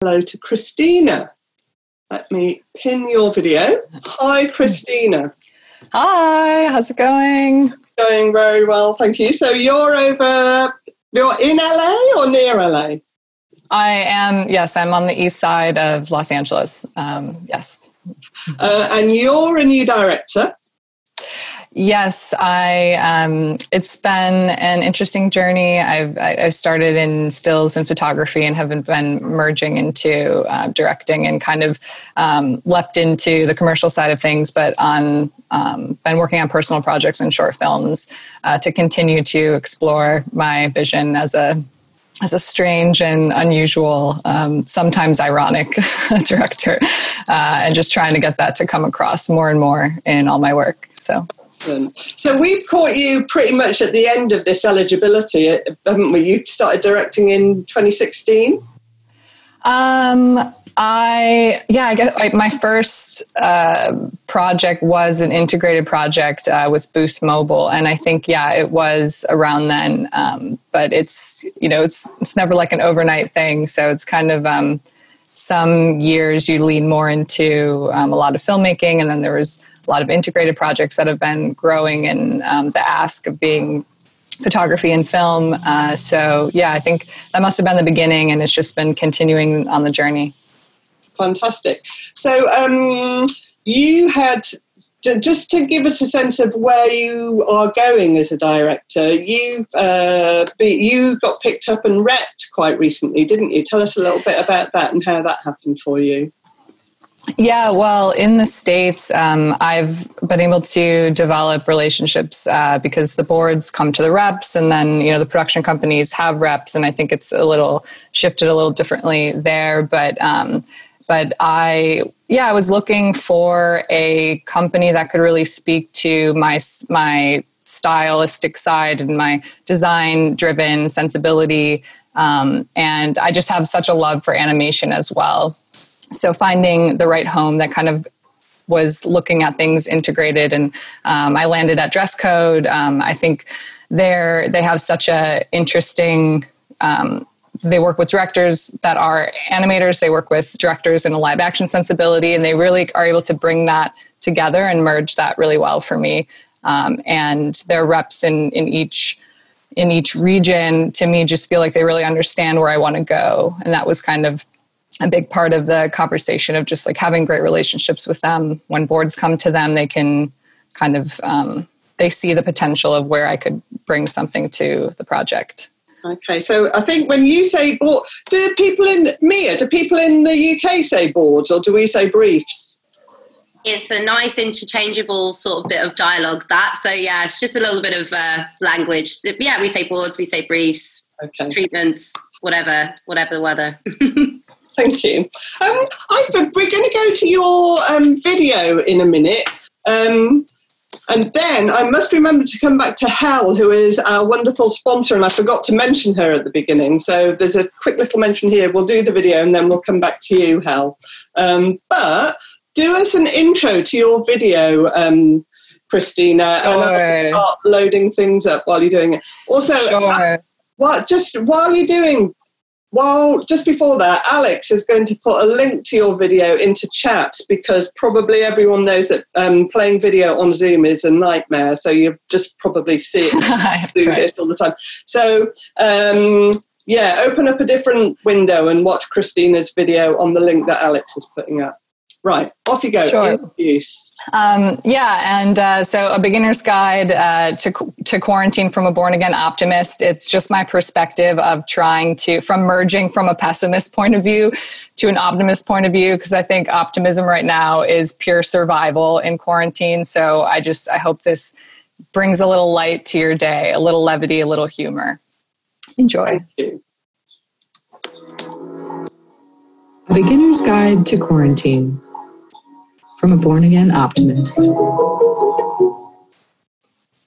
hello to Christina. Let me pin your video. Hi, Christina. Hi, how's it going? Going very well, thank you. So you're in LA or near LA? I am, yes, I'm on the east side of Los Angeles, yes. And you're a new director. Yes, it's been an interesting journey. I've started in stills and photography and have been merging into directing and kind of leapt into the commercial side of things, but been working on personal projects and short films to continue to explore my vision as a strange and unusual, sometimes ironic director, and just trying to get that to come across more and more in all my work. So we've caught you pretty much at the end of this eligibility, haven't we? You started directing in 2016? I guess my first project was an integrated project with Boost Mobile, and I think it was around then. But it's never like an overnight thing, so it's kind of some years you lean more into a lot of filmmaking, and then there was a lot of integrated projects that have been growing in the ask of being photography and film. I think that must have been the beginning, and it's just been continuing on the journey. Fantastic. So you had, just to give us a sense of where you are going as a director, you got picked up and repped quite recently, didn't you? Tell us a little bit about that and how that happened for you. Yeah, well, in the States, I've been able to develop relationships because the boards come to the reps, and then, the production companies have reps, and I think it's shifted a little differently there. But I was looking for a company that could really speak to my stylistic side and my design-driven sensibility, and I just have such a love for animation as well. So finding the right home that kind of was looking at things integrated, and I landed at Dress Code. I think they have such a interesting. They work with directors that are animators. They work with directors in a live action sensibility, and they really are able to bring that together and merge that really well for me. And their reps in each region, to me, just feel like they really understand where I want to go, and that was kind of a big part of the conversation of just like having great relationships with them. When boards come to them, they can kind of, they see the potential of where I could bring something to the project. Okay, so I think when you say board, do people in the UK say boards, or do we say briefs? It's a nice interchangeable sort of bit of dialogue, that. So yeah, it's just a little bit of language. So, yeah, we say boards, we say briefs, okay. Treatments, whatever the weather. Thank you. We're going to go to your video in a minute. And then I must remember to come back to Hel, who is our wonderful sponsor, and I forgot to mention her at the beginning. So there's a quick little mention here. We'll do the video and then we'll come back to you, Hel. But do us an intro to your video, Christina, sure. And I'll start loading things up while you're doing it. Also, sure. Just before that, Alex is going to put a link to your video into chat, because probably everyone knows that playing video on Zoom is a nightmare. So you just probably see it do this all the time. So, open up a different window and watch Christina's video on the link that Alex is putting up. Right, off you go. Sure. Introduce. So a beginner's guide to quarantine from a born-again optimist. It's just my perspective of merging from a pessimist point of view to an optimist point of view, because I think optimism right now is pure survival in quarantine. So I hope this brings a little light to your day, a little levity, a little humor. Enjoy. Thank you. A beginner's guide to quarantine. From a born-again optimist.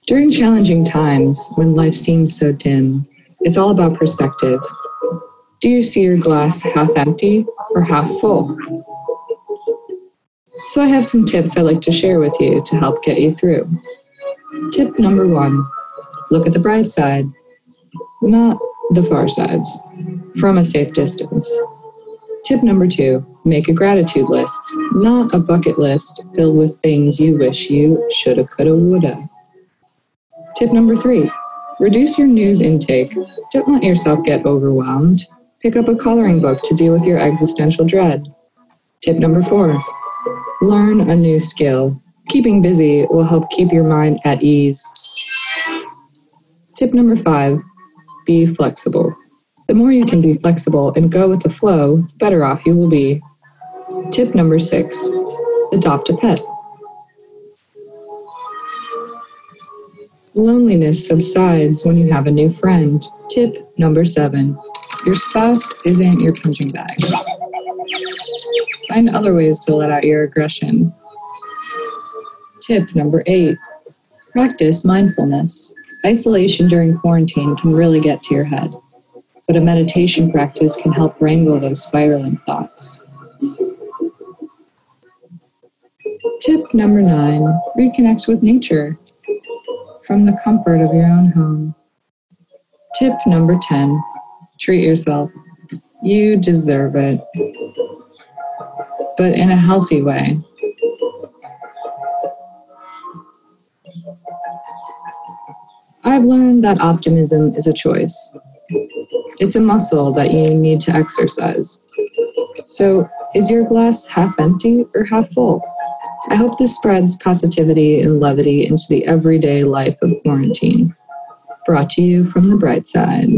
During challenging times, when life seems so dim, it's all about perspective. Do you see your glass half empty or half full? So I have some tips I'd like to share with you to help get you through. Tip number 1, look at the bright side, not the far sides, from a safe distance. Tip number 2, make a gratitude list, not a bucket list filled with things you wish you shoulda, coulda, woulda. Tip number 3, reduce your news intake. Don't let yourself get overwhelmed. Pick up a coloring book to deal with your existential dread. Tip number 4, learn a new skill. Keeping busy will help keep your mind at ease. Tip number 5, be flexible. The more you can be flexible and go with the flow, the better off you will be. Tip number 6, adopt a pet. Loneliness subsides when you have a new friend. Tip number 7, your spouse isn't your punching bag. Find other ways to let out your aggression. Tip number 8, practice mindfulness. Isolation during quarantine can really get to your head, but a meditation practice can help wrangle those spiraling thoughts. Tip number 9, reconnect with nature from the comfort of your own home. Tip number 10, treat yourself. You deserve it, but in a healthy way. I've learned that optimism is a choice. It's a muscle that you need to exercise. So, is your glass half empty or half full? I hope this spreads positivity and levity into the everyday life of quarantine. Brought to you from the bright side.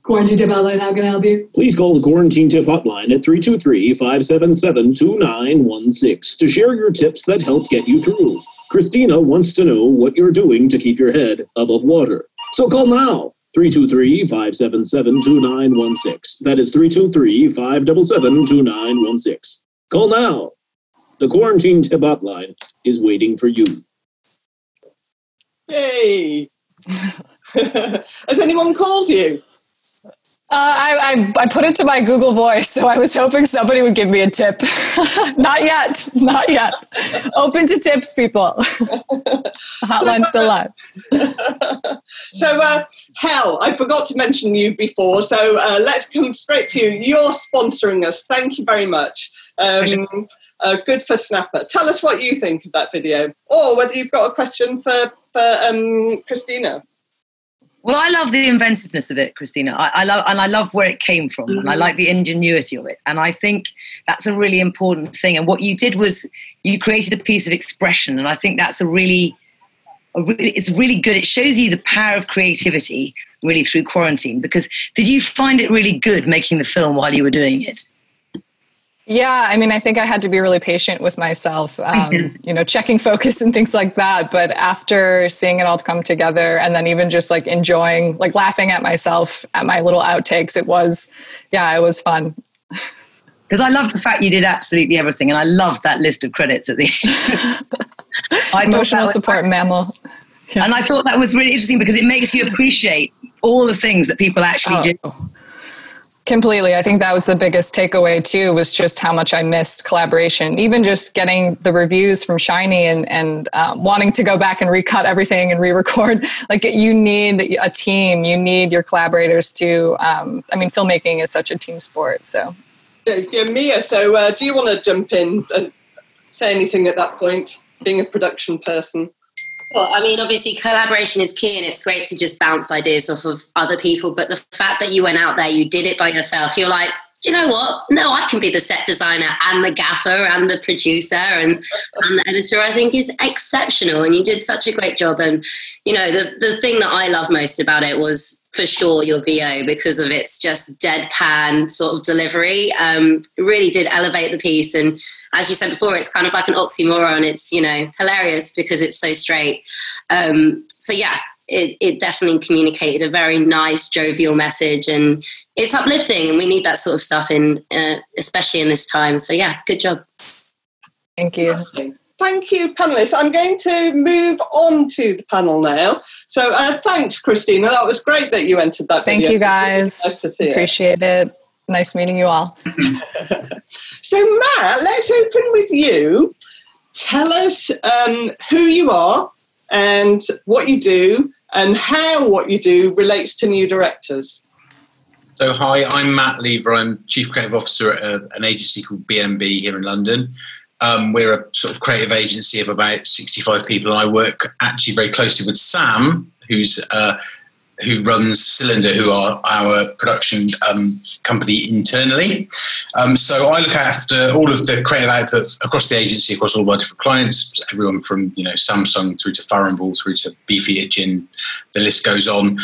Quarantine Tip Hotline, how can I help you? Please call the Quarantine Tip Hotline at 323-577-2916 to share your tips that help get you through. Christina wants to know what you're doing to keep your head above water. So call now, 323-577-2916. That is 323-577-2916. Call now. The Quarantine Tip Hotline is waiting for you. Yay! Has anyone called you? I put it to my Google Voice, so I was hoping somebody would give me a tip. Not yet. Open to tips, people. The hotline's still live. So, Hell, I forgot to mention you before, so let's come straight to you. You're sponsoring us. Thank you very much. Good for Snapper. Tell us what you think of that video, or whether you've got a question for Christina. Well, I love the inventiveness of it, Christina. I love where it came from, and I like the ingenuity of it. And I think that's a really important thing. And what you did was you created a piece of expression, and I think that's it's really good. It shows you the power of creativity really through quarantine. Because did you find it really good making the film while you were doing it? Yeah, I mean, I think I had to be really patient with myself, checking focus and things like that. But after seeing it all come together, and then even just like enjoying, like laughing at myself at my little outtakes, it was fun. Because I love the fact you did absolutely everything, and I love that list of credits at the end. Emotional support mammal. Yeah. And I thought that was really interesting because it makes you appreciate all the things that people actually do. Completely. I think that was the biggest takeaway too, was just how much I missed collaboration. Even just getting the reviews from Shiny and wanting to go back and recut everything and re-record. Like, you need a team. You need your collaborators to, filmmaking is such a team sport. So, yeah, Mia, so do you want to jump in and say anything at that point, being a production person? Well, I mean, obviously collaboration is key, and it's great to just bounce ideas off of other people. But the fact that you went out there, you did it by yourself. You're like, do you know what? No, I can be the set designer and the gaffer and the producer and the editor, I think is exceptional. And you did such a great job. And, the thing that I love most about it was for sure your VO, because of its just deadpan sort of delivery. It really did elevate the piece. And as you said before, it's kind of like an oxymoron. It's, hilarious because it's so straight. It definitely communicated a very nice, jovial message, and it's uplifting, and we need that sort of stuff especially in this time. So yeah, good job. Thank you. Thank you, panelists. I'm going to move on to the panel now. So thanks, Christina. That was great that you entered that video. Thank you, guys. Nice to see Appreciate it. Nice meeting you all. So, Matt, let's open with you. Tell us who you are and what you do and how what you do relates to new directors. So, hi, I'm Matt Lever. I'm Chief Creative Officer at an agency called B&B here in London. We're a sort of creative agency of about 65 people, and I work actually very closely with Sam, who runs Cylndr, who are our production company internally. So I look after all of the creative output across the agency, across all of our different clients, everyone from Samsung through to Farrenball through to Beefeater Gin, the list goes on.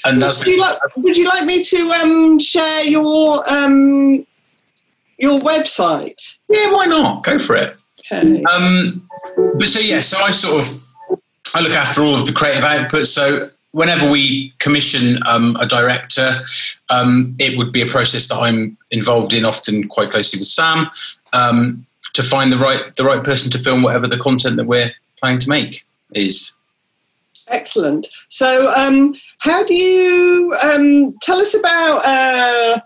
Would you like me to share your website? Yeah, why not? Go for it. Okay. So I look after all of the creative output. So whenever we commission a director, it would be a process that I'm involved in, often quite closely with Sam, to find the right person to film whatever the content that we're planning to make is. Excellent. So how do you tell us about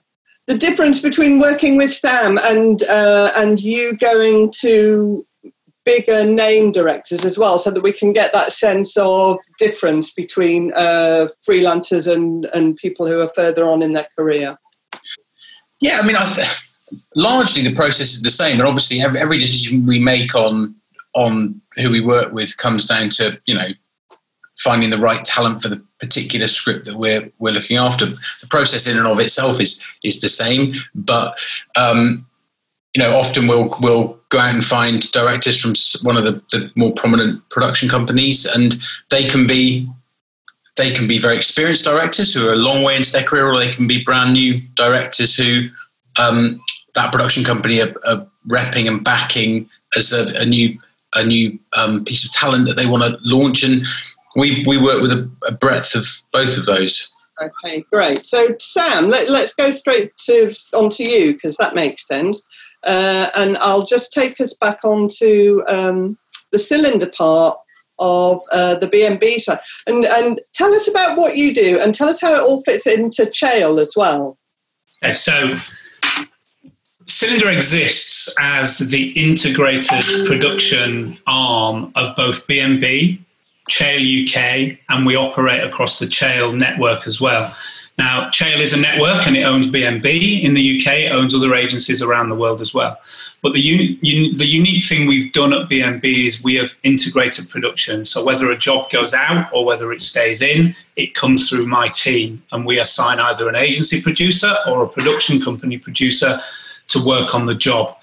the difference between working with Sam and you going to bigger name directors as well, so that we can get that sense of difference between freelancers and people who are further on in their career? Yeah, I mean, largely the process is the same, and obviously every decision we make on who we work with comes down to finding the right talent for the particular script that we're looking after. The process in and of itself is the same, but often we'll go out and find directors from one of the more prominent production companies, and they can be very experienced directors who are a long way into their career, or they can be brand new directors who that production company are repping and backing as a new piece of talent that they want to launch. And we work with a breadth of both of those. Okay, great. So, Sam, let's go straight onto you, because that makes sense. And I'll just take us back onto the Cylndr part of the B&B side. And tell us about what you do, and tell us how it all fits into Cheil as well. Okay, so Cylndr exists as the integrated production arm of both B&B, Cheil UK, and we operate across the Cheil network as well. Now, Cheil is a network and it owns B&B in the UK, it owns other agencies around the world as well. But the unique thing we've done at B&B is we have integrated production. So whether a job goes out or whether it stays in, it comes through my team, and we assign either an agency producer or a production company producer to work on the job.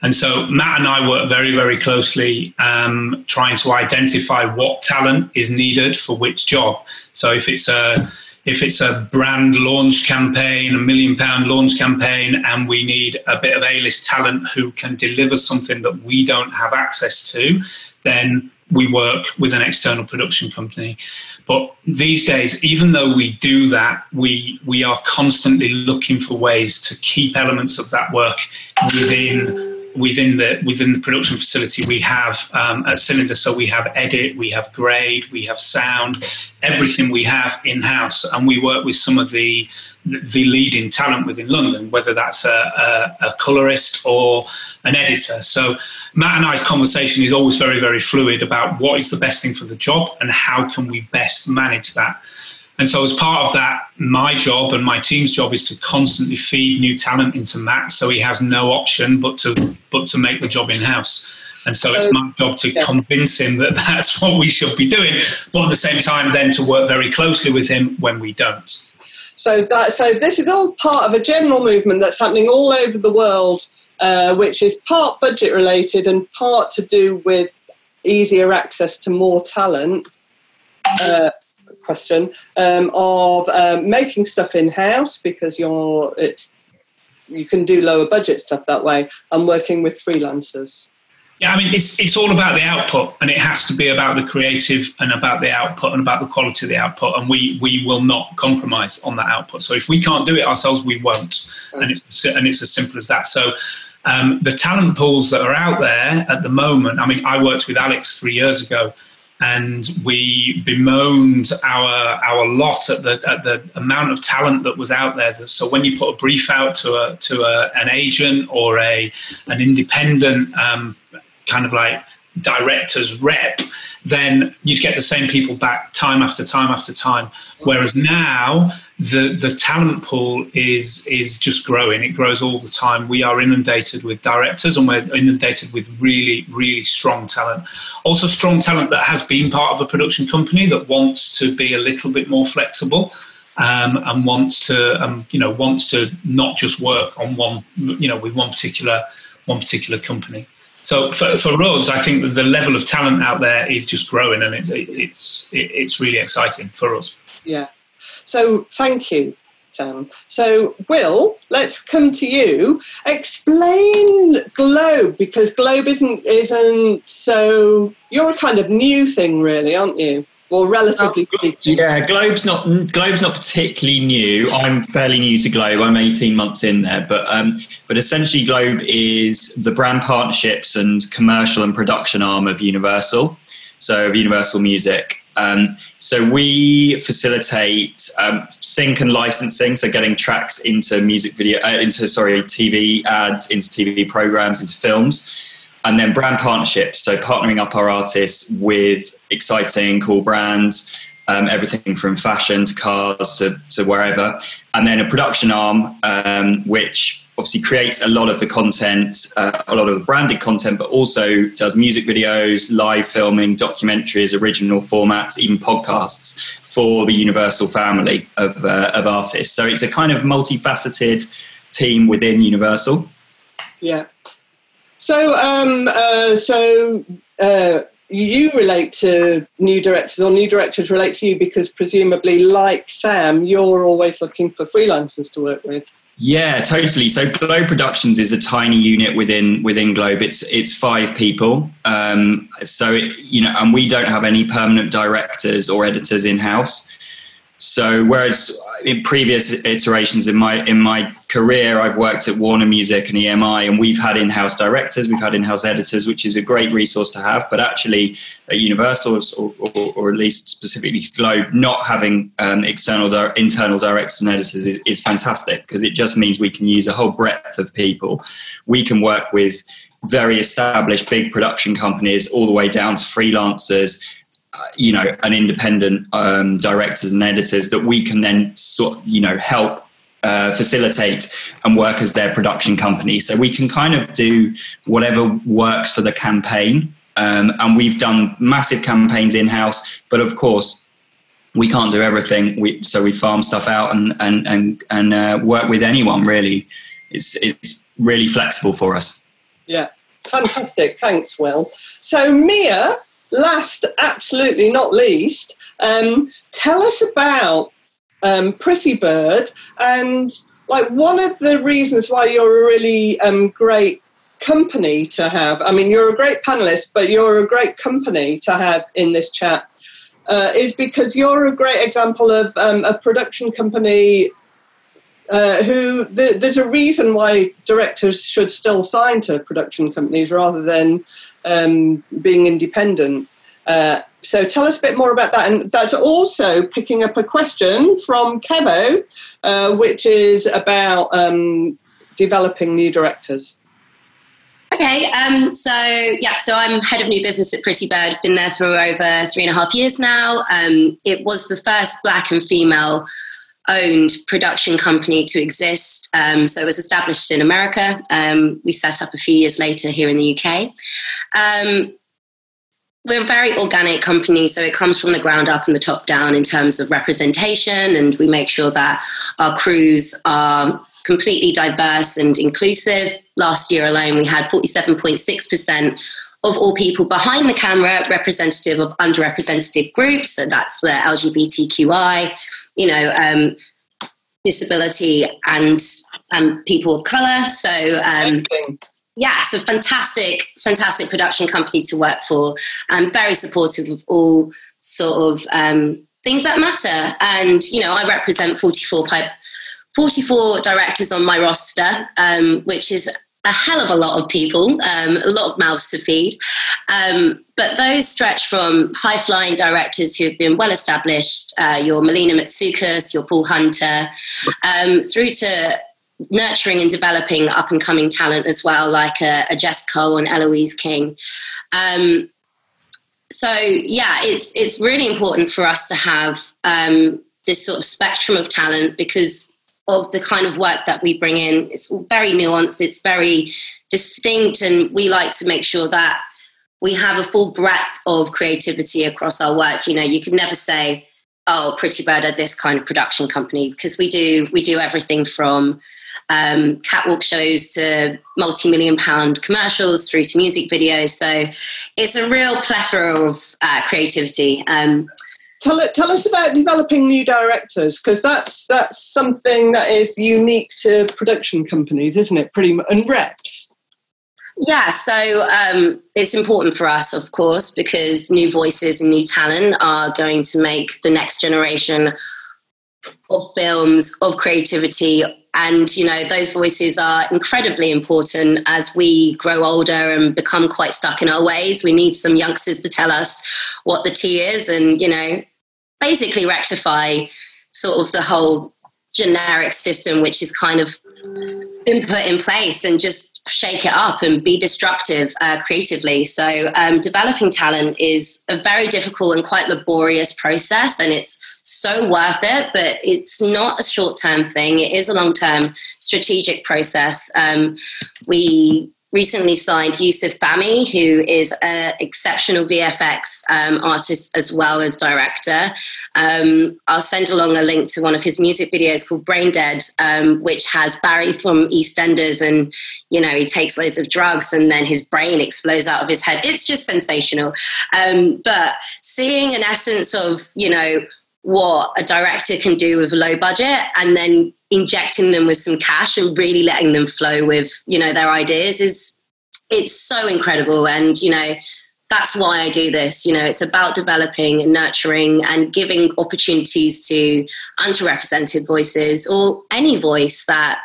And so Matt and I work very, very closely trying to identify what talent is needed for which job. So if it's a brand launch campaign, £1 million launch campaign, and we need a bit of A-list talent who can deliver something that we don't have access to, then we work with an external production company. But these days, even though we do that, we are constantly looking for ways to keep elements of that work within the production facility we have at Cylndr. So we have edit, we have grade, we have sound, everything we have in-house, and we work with some of the leading talent within London, whether that's a colorist or an editor. So Matt and I's conversation is always very, very fluid about what is the best thing for the job and how can we best manage that. And so as part of that, my job and my team's job is to constantly feed new talent into Matt, so he has no option but to make the job in-house. And so it's my job to convince him that that's what we should be doing, but at the same time then to work very closely with him when we don't. So this is all part of a general movement that's happening all over the world, which is part budget related and part to do with easier access to more talent. Question of making stuff in-house because you can do lower budget stuff that way, and working with freelancers. Yeah, I mean, it's all about the output, and it has to be about the creative and about the output and about the quality of the output, and we will not compromise on that output. So if we can't do it ourselves, we won't, and it's as simple as that. So the talent pools that are out there at the moment, I mean, I worked with Alex 3 years ago. and we bemoaned our lot at the amount of talent that was out there. So when you put a brief out to an agent or an independent kind of like director's rep, then you'd get the same people back time after time after time. Whereas now the talent pool is just growing. It grows all the time. We are inundated with directors, and we're inundated with really, really strong talent. Also strong talent that has been part of a production company that wants to be a little bit more flexible, and wants to not just work on one, with one particular company. So for us, I think that the level of talent out there is just growing, and it's really exciting for us. Yeah. So thank you, Sam. So Will, let's come to you. Explain Globe, because Globe isn't so. You're a kind of new thing, really, aren't you? Or relatively new. Yeah, Globe's not particularly new. I'm fairly new to Globe. I'm 18 months in there, but essentially Globe is the brand partnerships and commercial and production arm of Universal, so of Universal Music. So we facilitate sync and licensing, so getting tracks into TV ads, into TV programs, into films. And then brand partnerships, so partnering up our artists with exciting, cool brands, everything from fashion to cars to wherever. And then a production arm, which obviously creates a lot of the content, a lot of the branded content, but also does music videos, live filming, documentaries, original formats, even podcasts for the Universal family of artists. So it's a kind of multifaceted team within Universal. Yeah. So, you relate to new directors, or new directors relate to you because presumably, like Sam, you're always looking for freelancers to work with. Yeah, totally. So Globe Productions is a tiny unit within Globe. It's 5 people. And we don't have any permanent directors or editors in-house. So whereas in previous iterations in my career, I've worked at Warner Music and EMI, and we've had in-house directors, we've had in-house editors, which is a great resource to have. But actually at Universal, or at least specifically Globe, not having internal directors and editors is fantastic, because it just means we can use a whole breadth of people. We can work with very established big production companies all the way down to freelancers, and independent directors and editors that we can then help facilitate and work as their production company. So we can kind of do whatever works for the campaign. And we've done massive campaigns in-house, but of course we can't do everything. So we farm stuff out and work with anyone, really. It's really flexible for us. Yeah, fantastic. Thanks, Will. So Mia, last, absolutely not least, tell us about Prettybird, and one of the reasons why you're a really great company to have. I mean, you're a great panelist, but you're a great company to have in this chat, is because you're a great example of a production company who there's a reason why directors should still sign to production companies rather than being independent. So tell us a bit more about that. And that's also picking up a question from Kevo, which is about developing new directors. Okay, so I'm head of new business at Prettybird, been there for over 3.5 years now. It was the first Black and female owned production company to exist. So it was established in America. We set up a few years later here in the UK. We're a very organic company, so it comes from the ground up and the top down in terms of representation, and we make sure that our crews are completely diverse and inclusive. Last year alone, we had 47.6% of all people behind the camera representative of underrepresented groups, so that's the LGBTQI, disability and people of colour. So it's a fantastic production company to work for, and very supportive of all sort of things that matter. And, I represent 44 directors on my roster, which is a hell of a lot of people, a lot of mouths to feed. But those stretch from high-flying directors who have been well-established, your Melina Matsoukas, your Paul Hunter, through to nurturing and developing up-and-coming talent as well, like a Jess Cole and Eloise King. So, yeah, it's really important for us to have this sort of spectrum of talent because of the kind of work that we bring in. It's very nuanced, it's very distinct, and we like to make sure that we have a full breadth of creativity across our work. You know, you could never say, oh, Prettybird are this kind of production company, because we do everything from catwalk shows to multi-million-pound commercials through to music videos. So it's a real plethora of creativity. Tell us about developing new directors, because that's something that is unique to production companies, isn't it? Pretty much, and reps. Yeah, so it's important for us, of course, because new voices and new talent are going to make the next generation of films, of creativity. And, you know, those voices are incredibly important as we grow older and become quite stuck in our ways. We need some youngsters to tell us what the tea is and, you know, basically rectify sort of the whole generic system, which is kind of been put in place, and just shake it up and be destructive creatively. So developing talent is a very difficult and quite laborious process, and it's so worth it, but it's not a short-term thing. It is a long-term strategic process. We recently signed Yusuf Bami, who is an exceptional VFX artist as well as director. I'll send along a link to one of his music videos called Brain Dead, which has Barry from EastEnders, and, you know, he takes loads of drugs and then his brain explodes out of his head. It's just sensational. But seeing an essence of, you know, what a director can do with a low budget and then injecting them with some cash and really letting them flow with, you know, their ideas it's so incredible. And, you know, that's why I do this. You know, it's about developing and nurturing and giving opportunities to underrepresented voices, or any voice that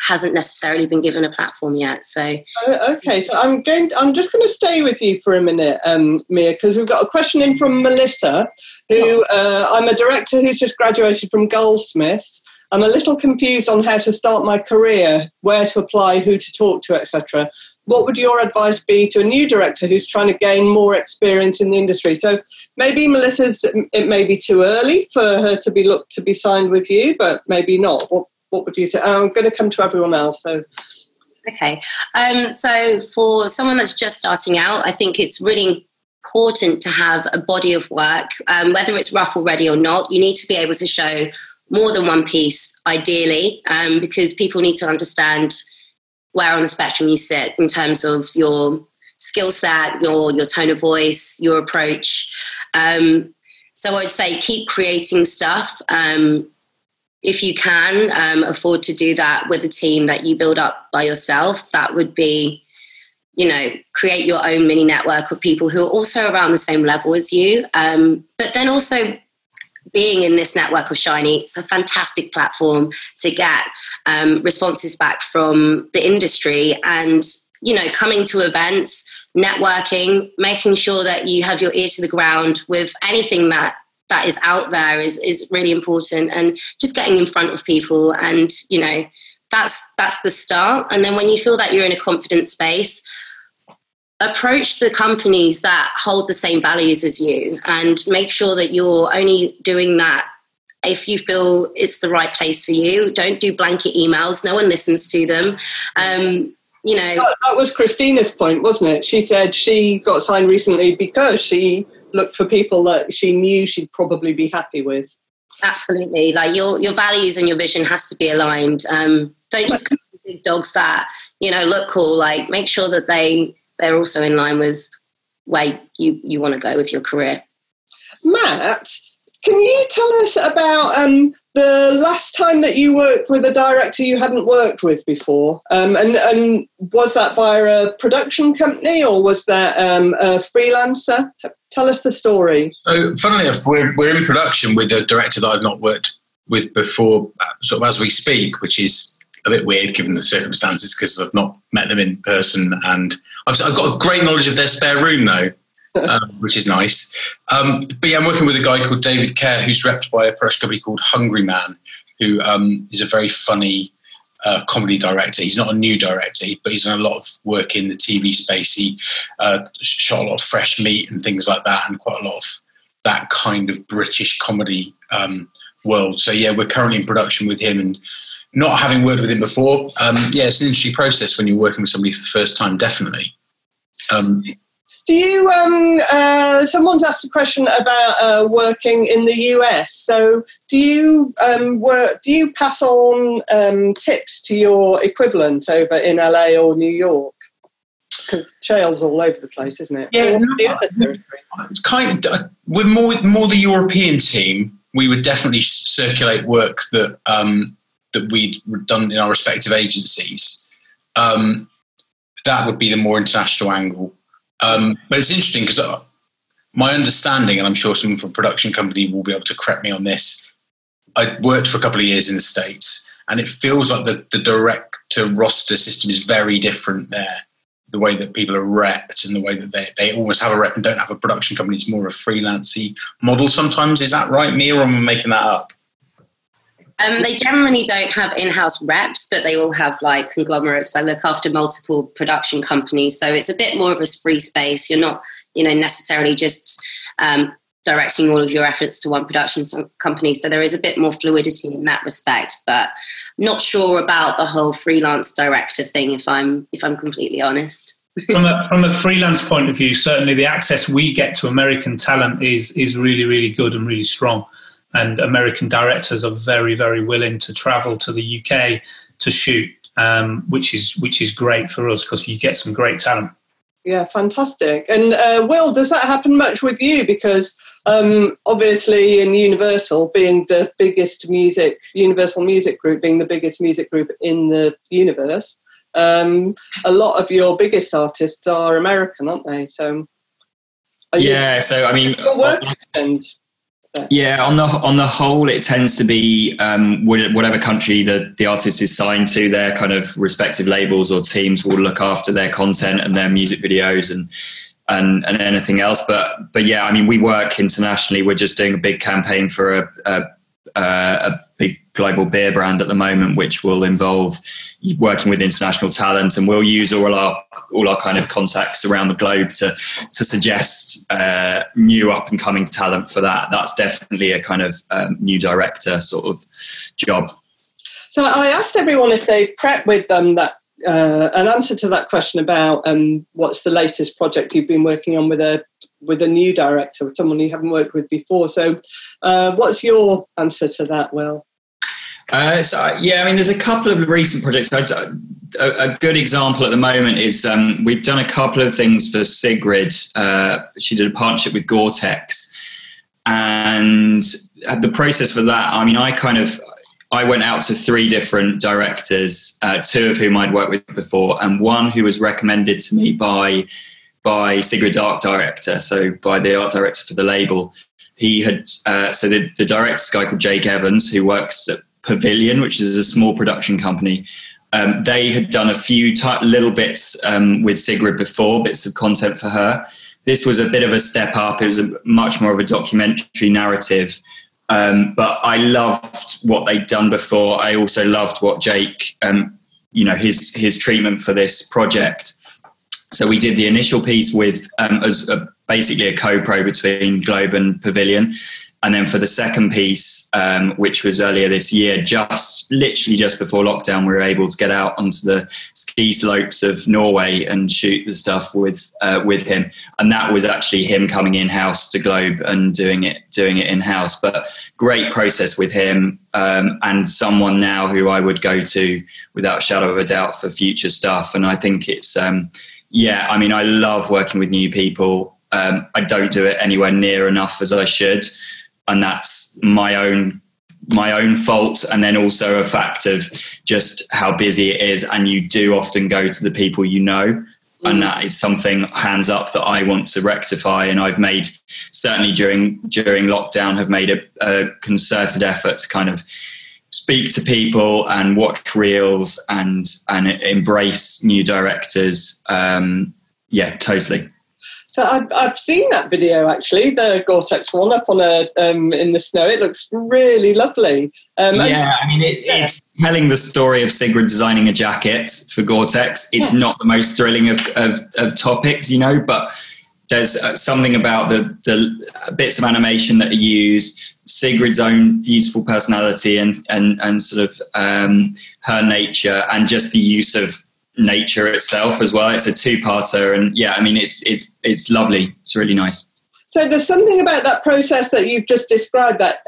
hasn't necessarily been given a platform yet. So okay, so I'm just going to stay with you for a minute, Mia, because we've got a question in from Melissa, who I'm a director who's just graduated from Goldsmiths. I'm a little confused on how to start my career, where to apply, who to talk to, etc. What would your advice be to a new director who's trying to gain more experience in the industry? So maybe it may be too early for her to be signed with you, but maybe not. What would you say? I'm going to come to everyone else. So. Okay. So for someone that's just starting out, I think it's really important to have a body of work, whether it's rough already or not. You need to be able to show more than one piece, ideally, because people need to understand where on the spectrum you sit in terms of your skill set, your tone of voice, your approach. So I'd say keep creating stuff. If you can afford to do that with a team that you build up by yourself, that would be, you know, create your own mini network of people who are also around the same level as you. But then also being in this network of Shiny, it's a fantastic platform to get responses back from the industry and, you know, coming to events, networking, making sure that you have your ear to the ground with anything that is out there is really important, and just getting in front of people. And, you know, that's the start. And then when you feel that you're in a confident space, approach the companies that hold the same values as you, and make sure that you're only doing that if you feel it's the right place for you. Don't do blanket emails. No one listens to them. You know, that was Christina's point, wasn't it? She said she got signed recently because she looked for people that she knew she'd probably be happy with. Absolutely. Like your values and your vision has to be aligned. Don't just come with big dogs that, you know, look cool. Like, make sure that they're also in line with where you want to go with your career. Matt, can you tell us about the last time that you worked with a director you hadn't worked with before? And was that via a production company, or was that a freelancer? Tell us the story. So, funnily enough, we're in production with a director that I've not worked with before, sort of as we speak, which is a bit weird given the circumstances because I've not met them in person, and I've got a great knowledge of their spare room though, which is nice. But yeah, I'm working with a guy called David Kerr, who's repped by a production company called Hungry Man, who is a very funny comedy director. He's not a new director, but he's done a lot of work in the TV space. He shot a lot of Fresh Meat and things like that, and quite a lot of that kind of British comedy world. So yeah, we're currently in production with him, and not having worked with him before, yeah, it's an interesting process when you're working with somebody for the first time, definitely. Do you, someone's asked a question about working in the US. So do you pass on tips to your equivalent over in LA or New York? Because Cheil's all over the place, isn't it? Yeah, it's kind of, we're more the European team. We would definitely circulate work that that we'd done in our respective agencies. That would be the more international angle. But it's interesting because my understanding, and I'm sure someone from a production company will be able to correct me on this, I worked for a couple of years in the States, and it feels like the director roster system is very different there. The way that people are repped and the way that they almost have a rep and don't have a production company. It's more of a freelancey model sometimes. Is that right, Mia, or am I making that up? They generally don't have in-house reps, but they all have like conglomerates that look after multiple production companies. So it's a bit more of a free space. You're not, necessarily just directing all of your efforts to one production company. So there is a bit more fluidity in that respect, but not sure about the whole freelance director thing, if I'm completely honest. From a freelance point of view, certainly the access we get to American talent is really, really good and really strong. And American directors are very, very willing to travel to the UK to shoot, which is great for us because you get some great talent. Yeah, fantastic. And Will, does that happen much with you? Because obviously in Universal being the biggest Universal Music Group being the biggest music group in the universe, a lot of your biggest artists are American, aren't they? So so I mean, your work extend. Yeah, on the whole, it tends to be whatever country the artist is signed to, their kind of respective labels or teams will look after their content and their music videos and anything else. But yeah, I mean, we work internationally. We're just doing a big campaign for a big global beer brand at the moment, which will involve working with international talent, and we'll use all our kind of contacts around the globe to suggest new up and coming talent for that. That's definitely a kind of new director sort of job. So I asked everyone if they prep with them that an answer to that question about what's the latest project you've been working on with a new director, with someone you haven't worked with before. So what's your answer to that, Will? I mean, there's a couple of recent projects. A good example at the moment is we've done a couple of things for Sigrid. She did a partnership with Gore-Tex, and the process for that, I mean, I went out to 3 different directors, 2 of whom I'd worked with before, and one who was recommended to me by Sigrid's art director, so by the art director for the label. He had the director's a guy called Jake Evans, who works at Pavilion, which is a small production company. They had done a few little bits with Sigrid before, bits of content for her. This was a bit of a step up. It was much more of a documentary narrative. But I loved what they'd done before. I also loved what Jake, his treatment for this project. So we did the initial piece with basically a co-pro between Globe and Pavilion. And then for the second piece, which was earlier this year, literally just before lockdown, we were able to get out onto the ski slopes of Norway and shoot the stuff with him. And that was actually him coming in-house to Globe and doing it in-house. But great process with him, and someone now who I would go to without a shadow of a doubt for future stuff. And I think it's, I mean, I love working with new people. I don't do it anywhere near enough as I should. And that's my own fault, and then also a fact of just how busy it is. And you do often go to the people you know, and that is something, hands up, that I want to rectify. And I've made, certainly during lockdown, have made a concerted effort to kind of speak to people and watch reels and embrace new directors. Yeah, totally. So I've seen that video, actually, the Gore-Tex one up on in the snow. It looks really lovely. It's telling the story of Sigrid designing a jacket for Gore-Tex. It's not the most thrilling of topics, but there's something about the bits of animation that are used, Sigrid's own beautiful personality and sort of her nature, and just the use of nature itself as well. It's a two-parter, and it's lovely. It's really nice. So there's something about that process that you've just described that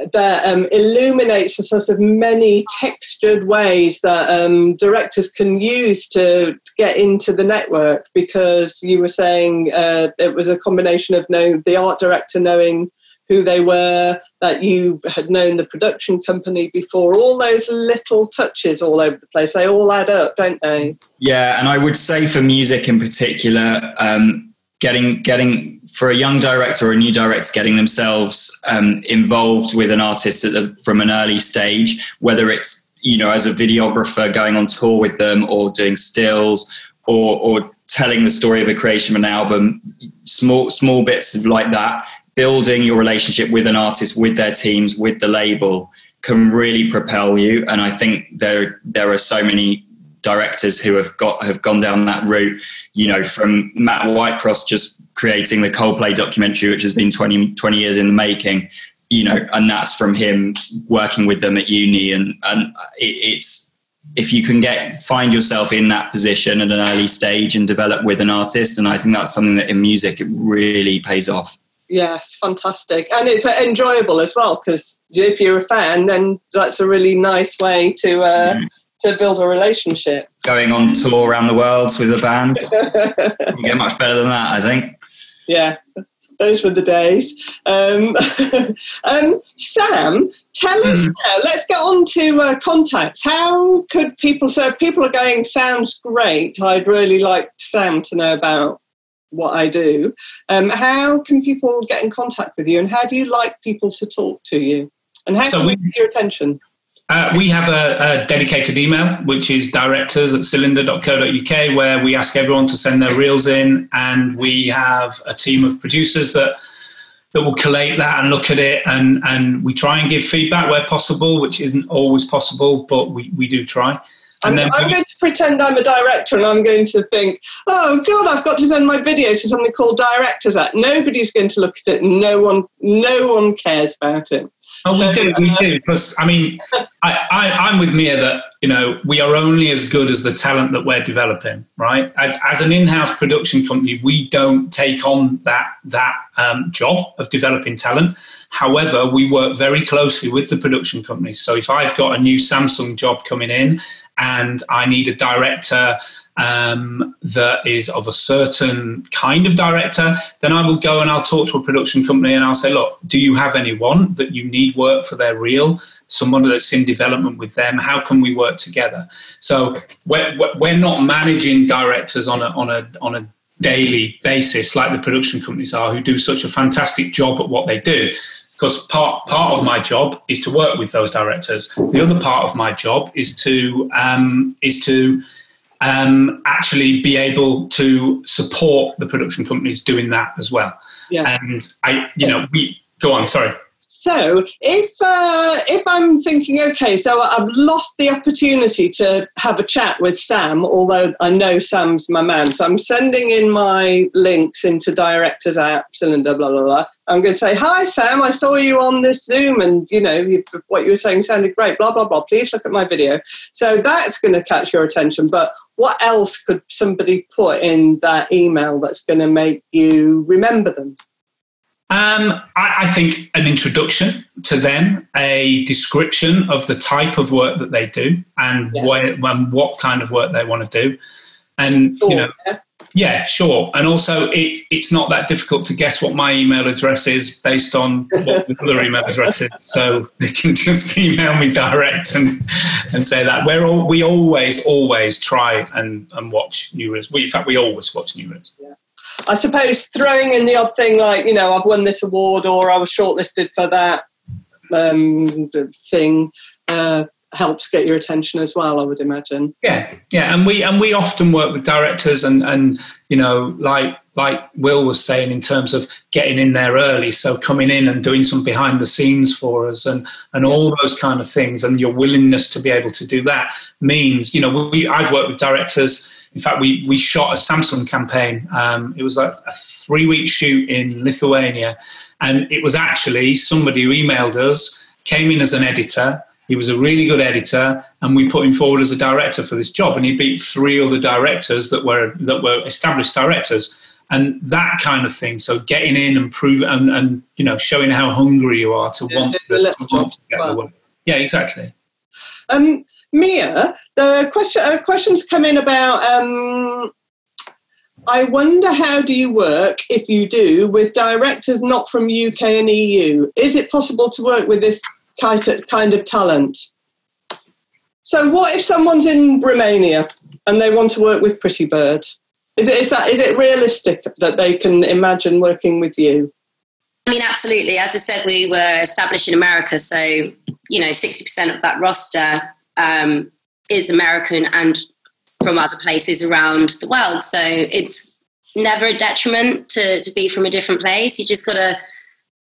illuminates the sort of many textured ways that directors can use to get into the network, because you were saying it was a combination of knowing the art director, knowing who they were, that you had known the production company before. All those little touches all over the place, they all add up, don't they? Yeah, and I would say for music in particular, getting for a young director or a new director, getting themselves involved with an artist from an early stage, whether it's as a videographer going on tour with them, or doing stills, or telling the story of a creation of an album, small bits of like that. Building your relationship with an artist, with their teams, with the label, can really propel you. And I think there are so many directors who have gone down that route, from Matt Whitecross just creating the Coldplay documentary, which has been 20 years in the making, and that's from him working with them at uni. And it's, if you can find yourself in that position at an early stage and develop with an artist, and I think that's something that in music, it really pays off. Yes, fantastic. And it's enjoyable as well, because if you're a fan, then that's a really nice way to build a relationship. Going on tour around the world with the bands. You get much better than that, I think. Yeah, those were the days. Sam, tell us now, let's get on to contacts. How could people, so if people are going, sounds great, I'd really like Sam to know about what I do. How can people get in contact with you, and how do you like people to talk to you, and how can we get your attention? We have a dedicated email, which is directors@cylndr.co.uk, where we ask everyone to send their reels in, and we have a team of producers that will collate that and look at it, and we try and give feedback where possible, which isn't always possible, but we do try. I'm going to pretend I'm a director, and I'm going to think, oh God, I've got to send my video to something called Directors Act. Nobody's going to look at it. No one cares about it. Oh, we do. Because I'm with Mia that we are only as good as the talent that we're developing, right? As an in-house production company, we don't take on that job of developing talent. However, we work very closely with the production companies. So if I've got a new Samsung job coming in and I need a director that is of a certain kind of director, then I will go and I'll talk to a production company and I'll say, look, do you have anyone that you need work for their reel? Someone that's in development with them? How can we work together? So we're not managing directors on a daily basis like the production companies are, who do such a fantastic job at what they do. Because part of my job is to work with those directors. The other part of my job is to actually be able to support the production companies doing that as well. Yeah. And we go on. Sorry. So if I'm thinking, okay, so I've lost the opportunity to have a chat with Sam, although I know Sam's my man, so I'm sending in my links into Directors App, Cylndr, blah, blah, blah. I'm going to say, hi, Sam, I saw you on this Zoom and, what you were saying sounded great, blah, blah, blah. Please look at my video. So that's going to catch your attention. But what else could somebody put in that email that's going to make you remember them? I think an introduction to them, a description of the type of work that they do and what kind of work they want to do. And, sure. And also it's not that difficult to guess what my email address is based on what the other email address is. So they can just email me direct and say that. We always try and watch new reels. In fact, we always watch new reels. Yeah. I suppose throwing in the odd thing like, I've won this award or I was shortlisted for that thing. helps get your attention as well, I would imagine. Yeah, and we often work with directors, and you know, like Will was saying, in terms of getting in there early, so coming in and doing some behind the scenes for us, and all those kind of things, and your willingness to be able to do that means, you know, I've worked with directors. In fact, we shot a Samsung campaign. It was a 3-week shoot in Lithuania, and it was actually somebody who emailed us, came in as an editor. He was a really good editor, and we put him forward as a director for this job. And he beat 3 other directors that were established directors, and that kind of thing. So getting in and proving, and you know, showing how hungry you are to want to get the work. Yeah, exactly. Mia, the questions come in about. I wonder, how do you work, if you do, with directors not from UK and EU? Is it possible to work with this kind of talent? So what if someone's in Romania and they want to work with Prettybird? Is it realistic that they can imagine working with you? I mean, absolutely. As I said, we were established in America, so, you know, 60% of that roster is American and from other places around the world. So it's never a detriment to be from a different place. You just got to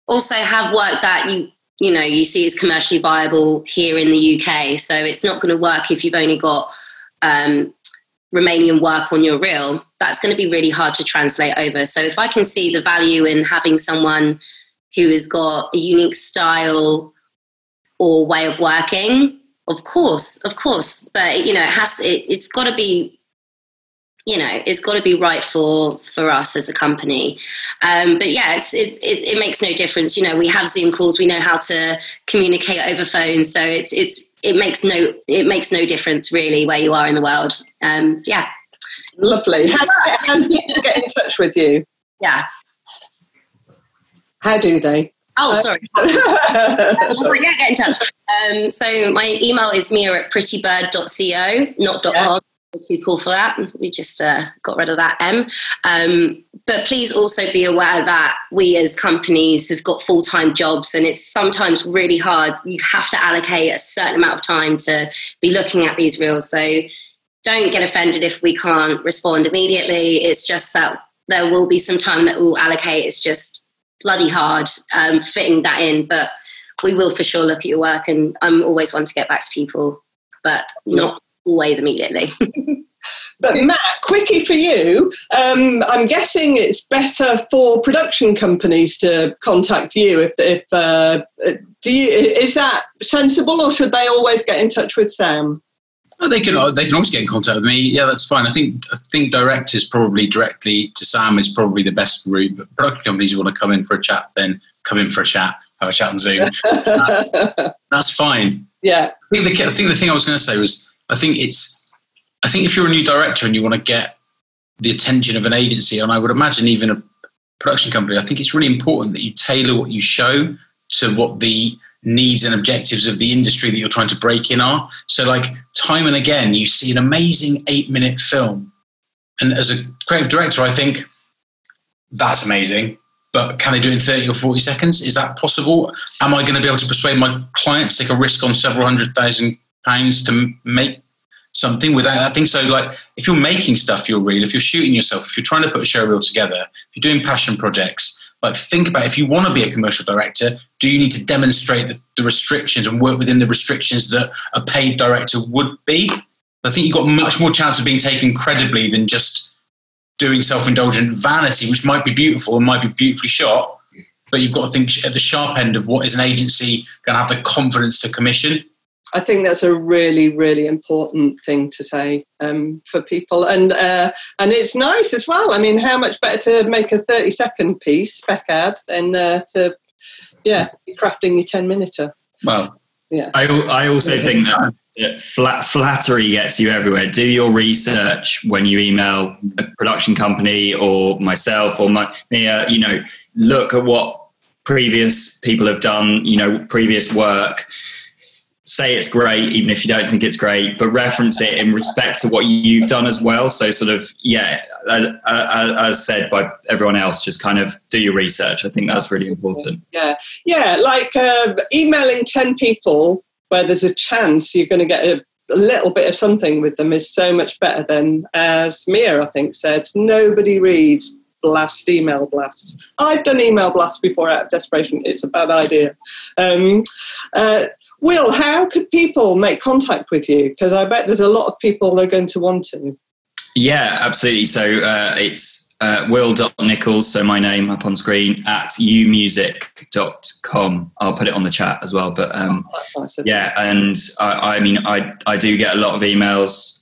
also have work that you know, you see is commercially viable here in the UK. So it's not going to work if you've only got Romanian work on your reel. That's going to be really hard to translate over. So if I can see the value in having someone who has got a unique style or way of working, of course. But, you know, it's got to be, you know, it's got to be right for us as a company. But yeah, it makes no difference. You know, we have Zoom calls. We know how to communicate over phone. So it makes no difference really where you are in the world. So yeah. Lovely. How do people get in touch with you? Yeah. How do they? Oh, sorry. Yeah, get in touch. So my email is mia@prettybird.co, not .com. Too cool for that. We just got rid of that M. But please also be aware that we as companies have got full-time jobs, and it's sometimes really hard. You have to allocate a certain amount of time to be looking at these reels. So don't get offended if we can't respond immediately. It's just that there will be some time that we'll allocate. It's just bloody hard fitting that in, but we will for sure look at your work, and I'm always one to get back to people, but not always immediately. But Matt, quickie for you, I'm guessing it's better for production companies to contact you. Is that sensible, or should they always get in touch with Sam? Oh, they can always get in contact with me. Yeah, that's fine. I think directors probably directly to Sam is probably the best route. But production companies who want to come in for a chat, then come in for a chat, have a chat on Zoom. That's fine. Yeah. I think the thing I was going to say was, I think if you're a new director and you want to get the attention of an agency, and I would imagine even a production company, I think it's really important that you tailor what you show to what the needs and objectives of the industry that you're trying to break in are. So like time and again, you see an amazing 8-minute film. And as a creative director, I think that's amazing, but can they do it in 30 or 40 seconds? Is that possible? Am I going to be able to persuade my client to take a risk on several £100,000 to make something without that thing? So like, if you're making stuff, you're real, if you're shooting yourself, if you're trying to put a show reel together, if you're doing passion projects, like think about, if you want to be a commercial director, do you need to demonstrate the restrictions and work within the restrictions that a paid director would be? I think you've got much more chance of being taken credibly than just doing self-indulgent vanity, which might be beautiful and might be beautifully shot, but you've got to think at the sharp end of what is an agency going to have the confidence to commission. I think that's a really, really important thing to say for people. And it's nice as well. I mean, how much better to make a 30-second piece, spec ad, than to be crafting your 10-minuter. Well, yeah. I also think that flattery gets you everywhere. Do your research when you email a production company or myself or Mia, you know, look at what previous people have done, you know, previous work. Say it's great, even if you don't think it's great, but reference it in respect to what you've done as well. So sort of, as said by everyone else, just kind of do your research. I think that's really important. Yeah, like emailing 10 people where there's a chance you're going to get a little bit of something with them is so much better than, as Mia, I think, said, nobody reads email blasts. I've done email blasts before out of desperation. It's a bad idea. Will, how could people make contact with you? Because I bet there's a lot of people that are going to want to. Yeah, absolutely. So it's will.nichols, so my name up on screen, at umusic.com. I'll put it on the chat as well. But that's nice. Yeah, and I mean, I do get a lot of emails.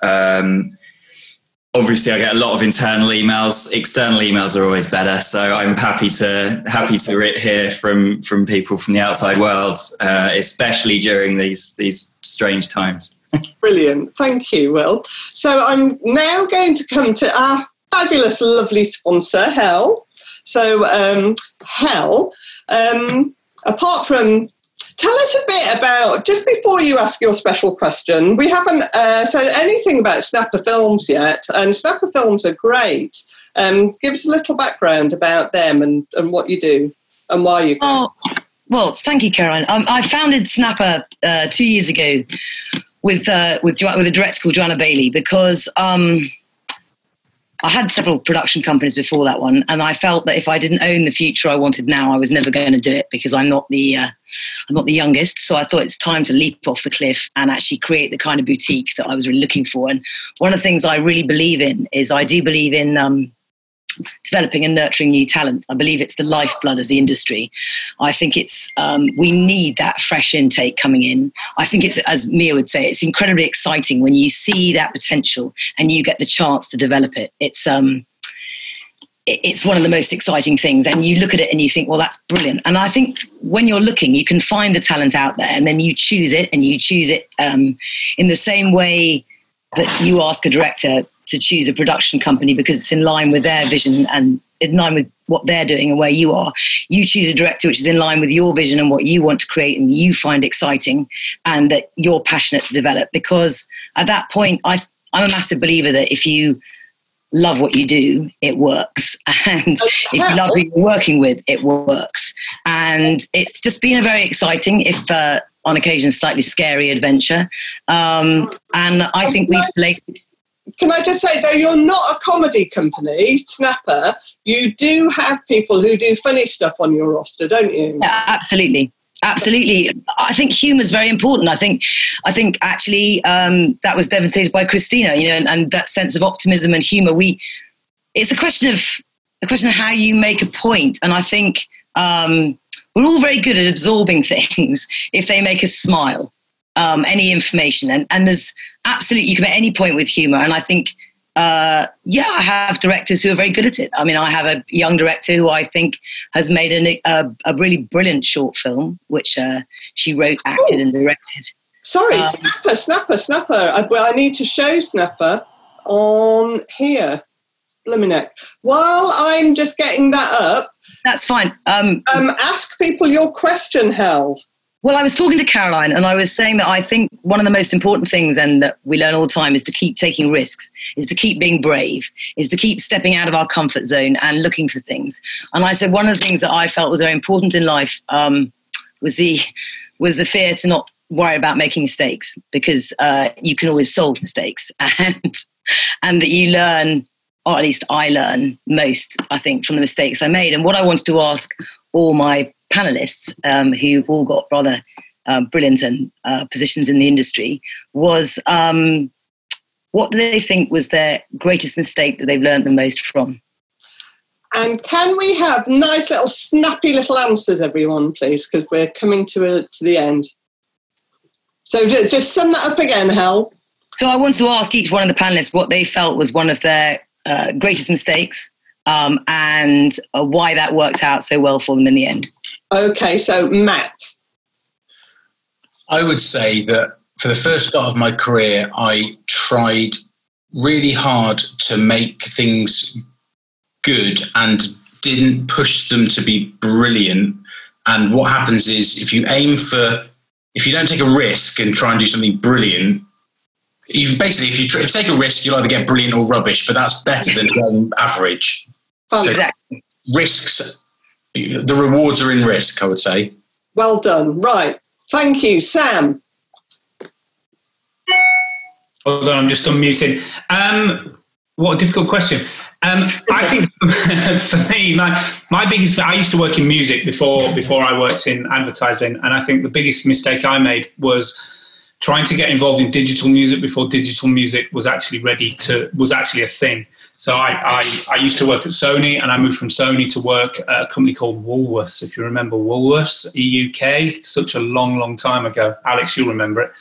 Obviously, I get a lot of internal emails. External emails are always better. So I'm happy to hear from people from the outside world, especially during these strange times. Brilliant. Thank you, Will. So I'm now going to come to our fabulous, lovely sponsor, Hell. So Hell, apart from... Tell us a bit about, just before you ask your special question, we haven't said anything about Snapper Films yet, and Snapper Films are great. Give us a little background about them and what you do and why you do. Well, thank you, Caroline. I founded Snapper 2 years ago with a director called Joanna Bailey because I had several production companies before that one, and I felt that if I didn't own the future I wanted now, I was never going to do it because I'm not the youngest. So I thought it's time to leap off the cliff and actually create the kind of boutique that I was really looking for. And one of the things I really believe in is I do believe in developing and nurturing new talent. I believe it's the lifeblood of the industry. I think it's we need that fresh intake coming in. I think it's, as Mia would say, it's incredibly exciting when you see that potential and you get the chance to develop it. It's one of the most exciting things, and you look at it and you think, well, that's brilliant. And I think when you're looking, you can find the talent out there, and then you choose it, and you choose it in the same way that you ask a director to choose a production company because it's in line with their vision and in line with what they're doing and where you are. You choose a director which is in line with your vision and what you want to create and you find exciting and that you're passionate to develop, because at that point, I'm a massive believer that if you love what you do, it works. And if you love who you're working with, it works. And it's just been a very exciting, if on occasion slightly scary adventure. And I think we've related... Can I just say, though you're not a comedy company, Snapper, you do have people who do funny stuff on your roster, don't you? Yeah, absolutely. Absolutely. I think humour is very important. I think actually that was demonstrated by Christina, and that sense of optimism and humour. It's a question of how you make a point. And I think we're all very good at absorbing things if they make us smile, any information. And there's absolutely, you can make any point with humour. And I think, I have directors who are very good at it. I mean, I have a young director who I think has made a really brilliant short film, which she wrote, acted and directed. Sorry, Snapper. I need to show Snapper on here. Blimey. While I'm just getting that up. That's fine. Ask people your question, Hal. Well, I was talking to Caroline and I was saying that I think one of the most important things, and that we learn all the time, is to keep taking risks, is to keep being brave, is to keep stepping out of our comfort zone and looking for things. And I said one of the things that I felt was very important in life was the fear to not worry about making mistakes, because you can always solve mistakes, and that you learn, or at least I learn most, I think, from the mistakes I made. And what I wanted to ask all my panelists, who've all got rather brilliant positions in the industry, was what do they think was their greatest mistake that they've learned the most from? And can we have nice little snappy little answers, everyone, please, because we're coming to the end. So just sum that up again, Hal. So I wanted to ask each one of the panelists what they felt was one of their greatest mistakes, and why that worked out so well for them in the end. Okay, so Matt. I would say that for the first start of my career, I tried really hard to make things good and didn't push them to be brilliant. And what happens is if you don't take a risk and try and do something brilliant, if you take a risk, you'll either get brilliant or rubbish, but that's better than going average. Exactly. So risks, the rewards are in risk, I would say. Well done. Right. Thank you, Sam. Hold on, I'm just unmuting. What a difficult question. I think for me, my biggest, I used to work in music before I worked in advertising. And I think the biggest mistake I made was trying to get involved in digital music before digital music was actually a thing. So I used to work at Sony, and I moved from Sony to work at a company called Woolworths, if you remember Woolworths, EUK, such a long, long time ago. Alex, you'll remember it.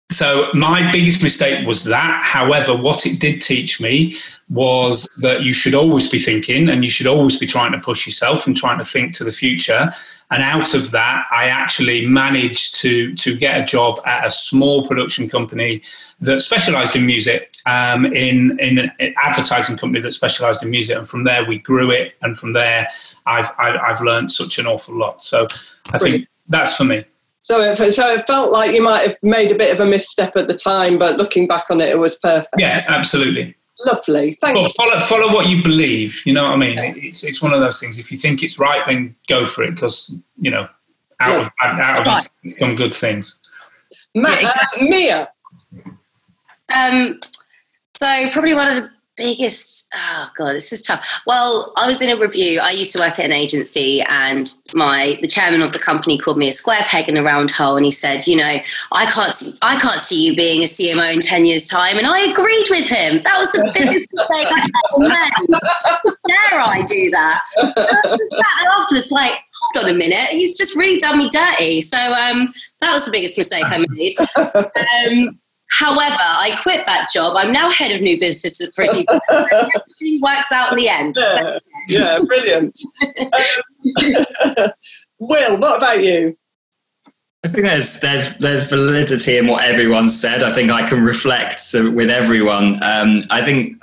So my biggest mistake was that. However, what it did teach me was that you should always be thinking, and you should always be trying to push yourself and trying to think to the future. And out of that, I actually managed to get a job at a small production company that specialised in music, in an advertising company that specialised in music. And from there, we grew it. And from there, I've learned such an awful lot. So I think that's for me. So it felt like you might have made a bit of a misstep at the time, but looking back on it, it was perfect. Yeah, absolutely. Lovely. Thank you. Follow what you believe. You know what I mean? Yeah. It's one of those things. If you think it's right, then go for it, because, you know, out of this come good things. Mia? So probably one of the biggest, oh God, this is tough. Well, I was in a review. I used to work at an agency, and the chairman of the company called me a square peg in a round hole, and he said, you know, I can't see you being a CMO in 10 years' time. And I agreed with him. That was the biggest mistake I ever made. Dare I do that? And I was sat afterwards like, hold on a minute, he's just really done me dirty. So that was the biggest mistake I made. However, I quit that job. I'm now head of new business at Prettybird. Everything works out in the end. Yeah, brilliant. Will, what about you? I think there's validity in what everyone said. I think I can reflect with everyone. I think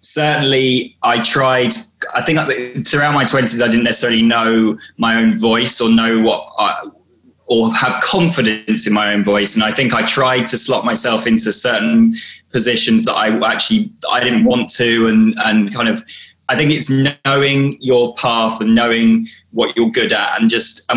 certainly I tried. I think throughout my 20s, I didn't necessarily know my own voice or know or have confidence in my own voice. And I think I tried to slot myself into certain positions that I didn't want to. And kind of, I think it's knowing your path and knowing what you're good at and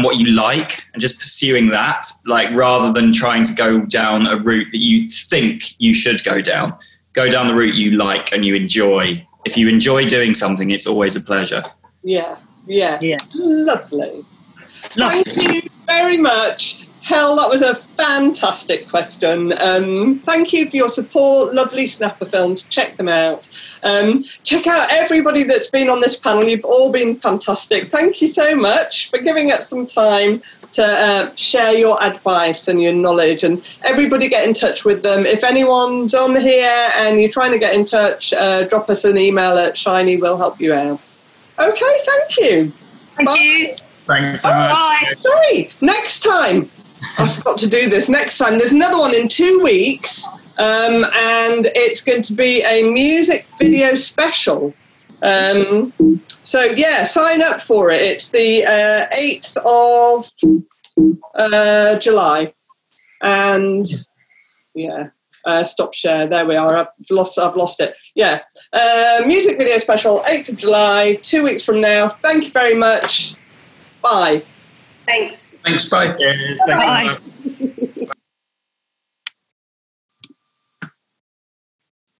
what you like, and just pursuing that, like, rather than trying to go down a route that you think you should go down the route you like and you enjoy. If you enjoy doing something, it's always a pleasure. Yeah. Lovely. Thank you very much. Hell, that was a fantastic question. Thank you for your support. Lovely Snapper films. Check them out. Check out everybody that's been on this panel. You've all been fantastic. Thank you so much for giving up some time to share your advice and your knowledge. And everybody get in touch with them. If anyone's on here and you're trying to get in touch, drop us an email at Shiny. We'll help you out. Okay, thank you. Thank you. Thanks so much. Bye. Sorry, next time. I forgot to do this. Next time, there's another one in 2 weeks, and it's going to be a music video special. So, yeah, sign up for it. It's the 8th of July. And, yeah, stop share. There we are. I've lost it. Yeah. Music video special, 8th of July, 2 weeks from now. Thank you very much. Bye. Thanks. Thanks, bye. Cheers. Bye. Thanks.